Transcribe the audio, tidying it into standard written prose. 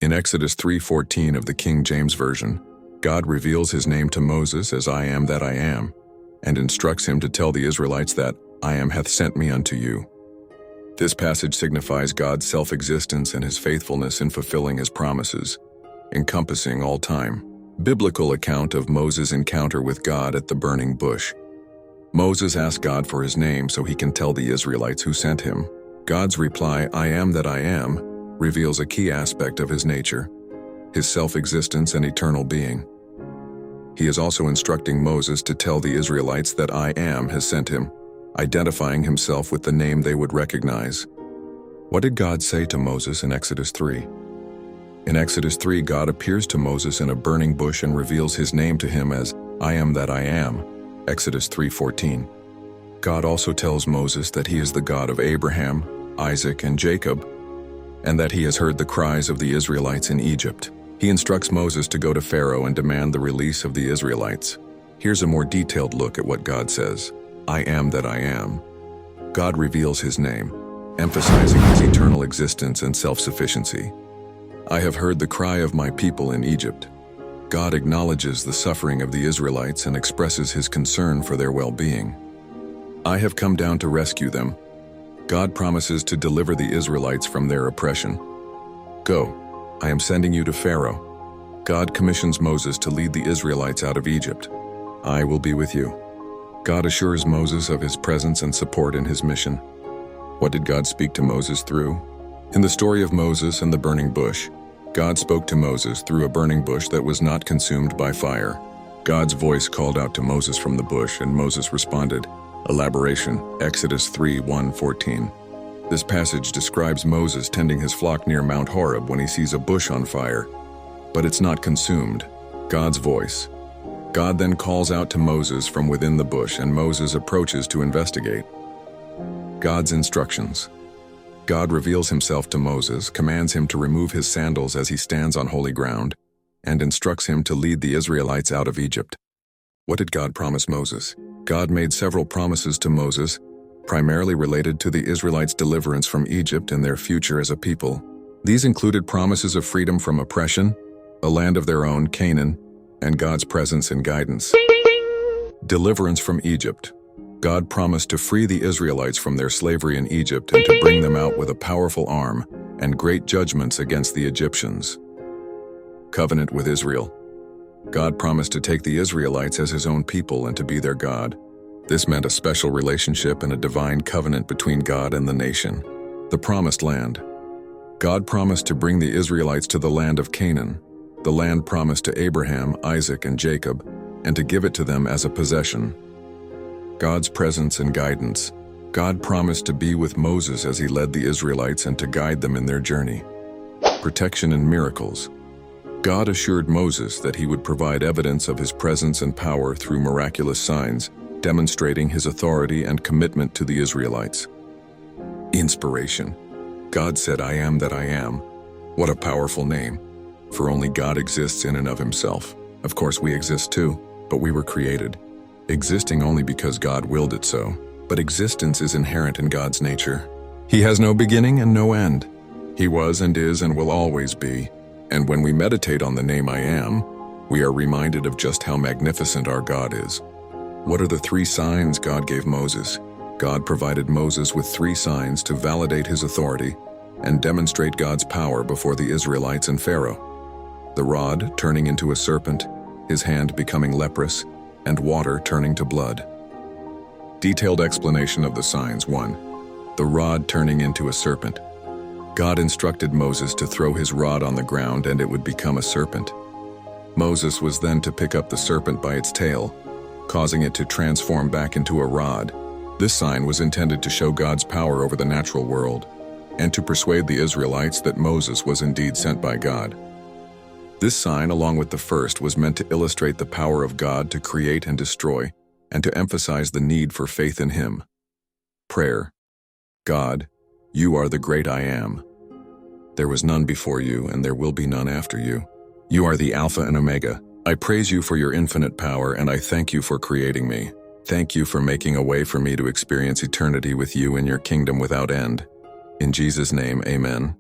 In Exodus 3:14 of the King James Version, God reveals his name to Moses as I am that I am, and instructs him to tell the Israelites that I am hath sent me unto you. This passage signifies God's self-existence and his faithfulness in fulfilling his promises, encompassing all time. Biblical account of Moses' encounter with God at the burning bush. Moses asked God for his name so he can tell the Israelites who sent him. God's reply, I am that I am, reveals a key aspect of his nature, his self-existence and eternal being. He is also instructing Moses to tell the Israelites that I am has sent him, identifying himself with the name they would recognize. What did God say to Moses in Exodus 3? In Exodus 3, God appears to Moses in a burning bush and reveals his name to him as I am that I am, Exodus 3:14. God also tells Moses that he is the God of Abraham, Isaac, and Jacob, and that he has heard the cries of the Israelites in Egypt. He instructs Moses to go to Pharaoh and demand the release of the Israelites. Here's a more detailed look at what God says. I am that I am. God reveals his name, emphasizing his eternal existence and self-sufficiency. I have heard the cry of my people in Egypt. God acknowledges the suffering of the Israelites and expresses his concern for their well-being. I have come down to rescue them. God promises to deliver the Israelites from their oppression. Go, I am sending you to Pharaoh. God commissions Moses to lead the Israelites out of Egypt. I will be with you. God assures Moses of his presence and support in his mission. What did God speak to Moses through? In the story of Moses and the burning bush, God spoke to Moses through a burning bush that was not consumed by fire. God's voice called out to Moses from the bush, and Moses responded. Elaboration, Exodus 3:1-14. This passage describes Moses tending his flock near Mount Horeb when he sees a bush on fire, but it's not consumed. God's voice. God then calls out to Moses from within the bush, and Moses approaches to investigate. God's instructions. God reveals himself to Moses, commands him to remove his sandals as he stands on holy ground, and instructs him to lead the Israelites out of Egypt. What did God promise Moses? God made several promises to Moses, primarily related to the Israelites' deliverance from Egypt and their future as a people. These included promises of freedom from oppression, a land of their own, Canaan, and God's presence and guidance. Deliverance from Egypt. God promised to free the Israelites from their slavery in Egypt and to bring them out with a powerful arm and great judgments against the Egyptians. Covenant with Israel. God promised to take the Israelites as his own people and to be their God. This meant a special relationship and a divine covenant between God and the nation. The Promised Land. God promised to bring the Israelites to the land of Canaan, the land promised to Abraham, Isaac, and Jacob, and to give it to them as a possession. God's presence and guidance. God promised to be with Moses as he led the Israelites and to guide them in their journey. Protection and miracles. God assured Moses that he would provide evidence of his presence and power through miraculous signs, demonstrating his authority and commitment to the Israelites. Inspiration. God said, I am that I am. What a powerful name, for only God exists in and of himself. Of course, we exist too, but we were created, existing only because God willed it so. But existence is inherent in God's nature. He has no beginning and no end. He was and is and will always be. And when we meditate on the name I am, we are reminded of just how magnificent our God is. What are the 3 signs God gave Moses? God provided Moses with 3 signs to validate his authority and demonstrate God's power before the Israelites and Pharaoh. The rod turning into a serpent, his hand becoming leprous, and water turning to blood. Detailed explanation of the signs. 1. The rod turning into a serpent. God instructed Moses to throw his rod on the ground and it would become a serpent. Moses was then to pick up the serpent by its tail, causing it to transform back into a rod. This sign was intended to show God's power over the natural world and to persuade the Israelites that Moses was indeed sent by God. This sign, along with the first, was meant to illustrate the power of God to create and destroy, and to emphasize the need for faith in him. Prayer. God, you are the great I am. There was none before you, and there will be none after you. You are the Alpha and Omega. I praise you for your infinite power, and I thank you for creating me. Thank you for making a way for me to experience eternity with you in your kingdom without end. In Jesus' name, amen.